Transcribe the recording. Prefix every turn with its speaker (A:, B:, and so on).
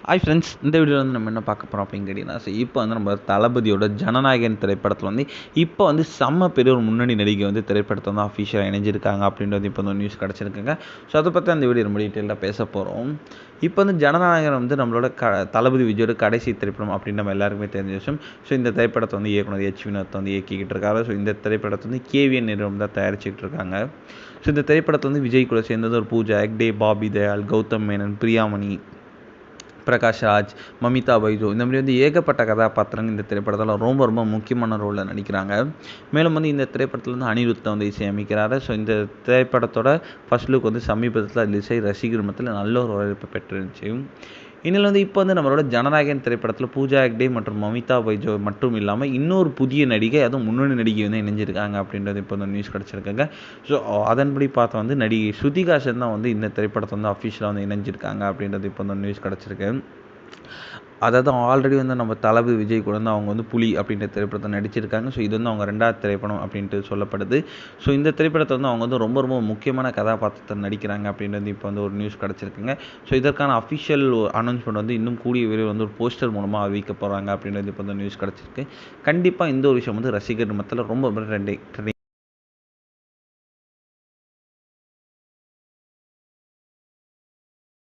A: Hi friends, இந்த வீடியோவில் வந்து நம்ம என்ன பார்க்க போகிறோம் அப்படின்னு கேட்டிங்கன்னா, இப்போ வந்து நம்ம தளபதியோட ஜனநாயகன் திரைப்படத்தில் வந்து இப்போ வந்து செம்ம பெரிய ஒரு முன்னணி நடிகை வந்து திரைப்படத்தை வந்து அஃபிஷியலாக இணைஞ்சிருக்காங்க அப்படின்றது இப்போ வந்து நியூஸ் கிடச்சிருக்குங்க. ஸோ அதை பற்றி அந்த வீடியோ ரொம்ப டீட்டெயிலாக பேச போகிறோம். இப்போ வந்து ஜனநாயகன் வந்து நம்மளோட தளபதி விஜயோட கடைசி திரைப்படம் அப்படின்னு நம்ம எல்லாருக்குமே தெரிஞ்ச விஷயம். ஸோ இந்த திரைப்படத்தை வந்து இயக்குனர் எச் வினோத் வந்து இயக்கிக்கிட்டு இருக்காரு. ஸோ இந்த திரைப்படத்தை வந்து கேவிஎன் நிறுவனம் தான் தயாரிச்சுக்கிட்டு இருக்காங்க. ஸோ இந்த திரைப்படத்தை வந்து விஜய் கூட சேர்ந்தது ஒரு பூஜா ஹெக்டே, பாபி தயாள், கௌதம் மேனன், பிரியாமணி, பிரகாஷ் ராஜ், மமிதா பைஜு, இந்த மாதிரி வந்து ஏகப்பட்ட கதாபாத்திரங்கள் இந்த திரைப்படத்தில் ரொம்ப ரொம்ப முக்கியமான ரோலில் நடிக்கிறாங்க. மேலும் வந்து இந்த திரைப்படத்தில் வந்து அனிருத்தை வந்து இசையமைக்கிறாரு. ஸோ இந்த திரைப்படத்தோட ஃபர்ஸ்ட் லுக் வந்து சமீபத்தில் ரிலீஸ் ஆகி ரசிகர் மத்தியில் நல்ல ஒரு வரவேற்பு பெற்றுருந்துச்சு. இதில் வந்து இப்போ வந்து நம்மளோட ஜனநாயகன் திரைப்படத்தில் பூஜா ஹெக்டே மற்றும் மமிதா பைஜோ மட்டும் இல்லாமல் இன்னொரு புதிய நடிகை, அதுவும் முன்னணி நடிகை வந்து இணைஞ்சிருக்காங்க அப்படின்றது இப்போ வந்து நியூஸ் கிடச்சிருக்காங்க. ஸோ அதன்படி பார்த்தா வந்து நடிகை ஸ்ருதிஹாசன் தான் வந்து இந்த திரைப்படத்தை வந்து அஃபிஷியலாக வந்து இணைஞ்சிருக்காங்க அப்படின்றது இப்போ வந்து நியூஸ் கிடச்சிருக்கு. அதாவது ஆல்ரெடி வந்து நம்ம தளபதி விஜய் கூட வந்து அவங்க வந்து புலி அப்படின்ற திரைப்படத்தை நடிச்சிருக்காங்க. ஸோ இது வந்து அவங்க 2வது திரைப்படம் அப்படின்ட்டு சொல்லப்படுது. ஸோ இந்த திரைப்படத்தை வந்து அவங்க வந்து ரொம்ப ரொம்ப முக்கியமான கதாபாத்திரத்தை நடிக்கிறாங்க அப்படின்றது இப்போ வந்து ஒரு நியூஸ் கிடச்சிருக்குங்க. ஸோ இதற்கான அஃபிஷியல் அனௌன்ஸ்மெண்ட் வந்து இன்னும் கூடிய விரைவில் வந்து ஒரு போஸ்டர் மூலமாக அறிவிக்க போகிறாங்க அப்படின்றது இப்போ வந்து நியூஸ் கிடச்சிருக்கு. கண்டிப்பாக இந்த ஒரு விஷயம் வந்து ரசிகர் மத்தியில் ரொம்ப ட்ரெண்டிங்